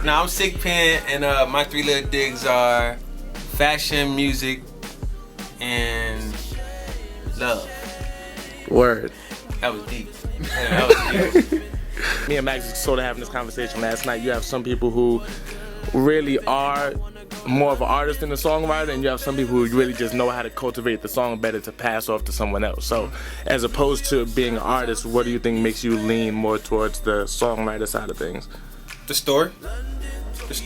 Now I'm Sickpen, and my 3 little digs are fashion, music, and love. Word. That was deep. Yeah, that was deep. Me and Max was sort of having this conversation last night. You have some people who really are more of an artist than a songwriter, and you have some people who really just know how to cultivate the song better to pass off to someone else. So as opposed to being an artist, what do you think makes you lean more towards the songwriter side of things? The story.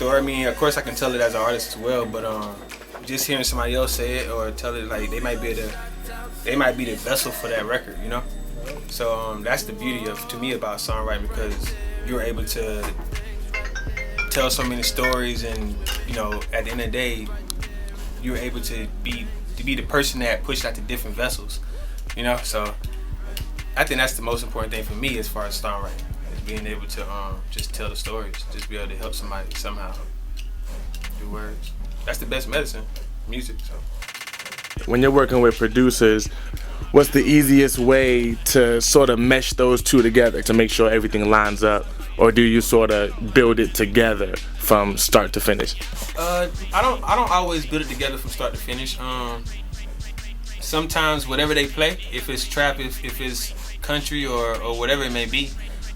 I mean, of course I can tell it as an artist as well, but just hearing somebody else say it or tell it, like they might be the vessel for that record, you know. So that's the beauty to me about songwriting, because you're able to tell so many stories, and you know, at the end of the day, you're able to be the person that pushed out to different vessels, you know. So I think that's the most important thing for me as far as songwriting, is being able to just tell the stories, just be able to help somebody somehow through words. That's the best medicine, music. So when you're working with producers, what's the easiest way to sort of mesh those two together to make sure everything lines up? Or do you sort of build it together from start to finish? I don't always build it together from start to finish. Sometimes whatever they play, if it's trap, if it's country or whatever it may be,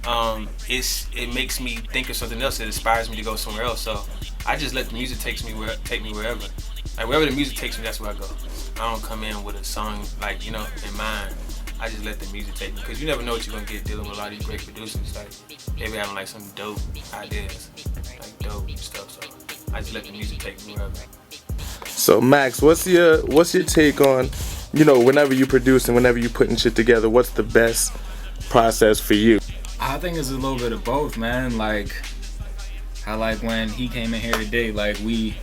it makes me think of something else. It inspires me to go somewhere else. So I just let the music take me wherever. Like wherever the music takes me, that's where I go. I don't come in with a song like, you know, in mind. I just let the music take me, because you never know what you're gonna get dealing with a lot of these great producers. Like they be having like some dope ideas, like dope stuff. So I just let the music take me wherever. So Max, what's your take on, you know, whenever you produce and whenever you putting shit together, what's the best process for you? I think it's a little bit of both, man. Like I like when he came in here today, like we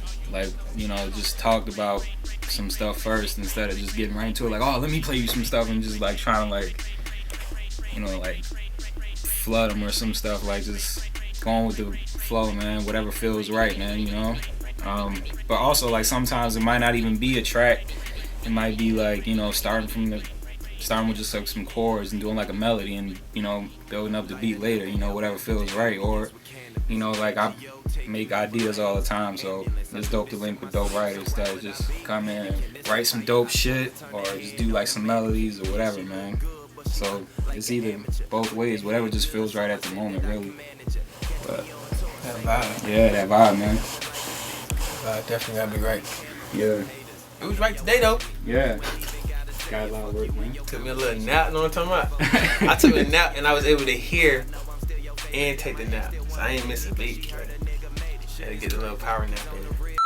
you know, just talked about some stuff first instead of just getting right into it. Like, oh, let me play you some stuff, and just like trying to like, you know, like flood them or some stuff. Like just going with the flow, man. Whatever feels right, man. You know. But also like sometimes it might not even be a track. It might be like, you know, starting with just like some chords and doing like a melody, and you know, building up the beat later. You know, whatever feels right. Or you know, like I make ideas all the time, so it's dope to link with dope writers that just come in and write some dope shit, or just do like some melodies or whatever, man. So it's either both ways, whatever just feels right at the moment, really. But that vibe. Yeah, that vibe, man. Vibe definitely gotta be right. Yeah. It was right today though. Yeah. Got a lot of work, man. Took me a little nap, you know what I'm talking about? I took a nap and I was able to hear and take the nap. So I ain't missing a beat. Had to get a little power nap in.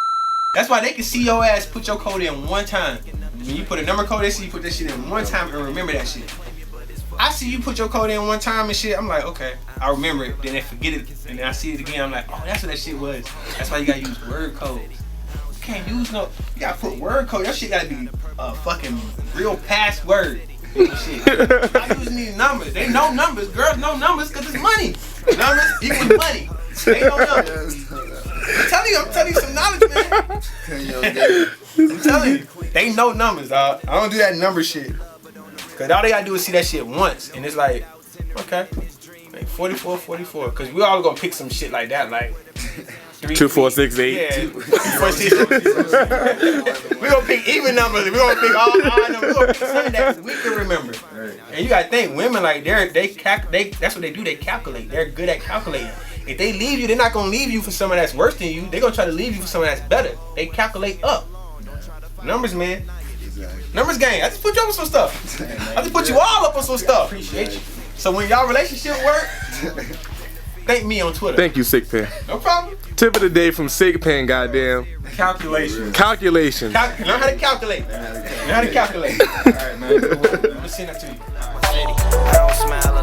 That's why they can see your ass put your code in one time. When you put a number code, they see you put that shit in one time and remember that shit. I see you put your code in one time and shit, I'm like, okay, I remember it. Then I forget it, and then I see it again, I'm like, oh, that's what that shit was. That's why you gotta use word codes. You can't use you gotta put word code. Your shit gotta be a fucking real password. Shit. I'm using these numbers. They know numbers. Girls know numbers because it's money. Numbers equals money. They know numbers. I'm telling you some knowledge, man. I'm telling you. They know numbers, dog. I don't do that number shit. Because all they gotta do is see that shit once. And it's like, okay. Like 44, 44. Because we all gonna pick some shit like that. Like 2, 4, 6, 8. Yeah. 2, 4, 6, 8. We gonna pick even numbers. We gonna pick all numbers. We gonna pick something that we can remember. And you gotta think, women like that's what they do. They calculate. They're good at calculating. If they leave you, they're not gonna leave you for someone that's worse than you. They're gonna try to leave you for someone that's better. They calculate up. Numbers, man. Numbers game. I just put you up on some stuff. I just put you all up on some stuff. Appreciate you. So when y'all relationship work, thank me on Twitter. Thank you, Sickpen. No problem. Tip of the day from Sickpen, goddamn. Calculation. Calculation. Learn how to calculate. Learn how to calculate. All right, man. I'm gonna send that to you. I don't smile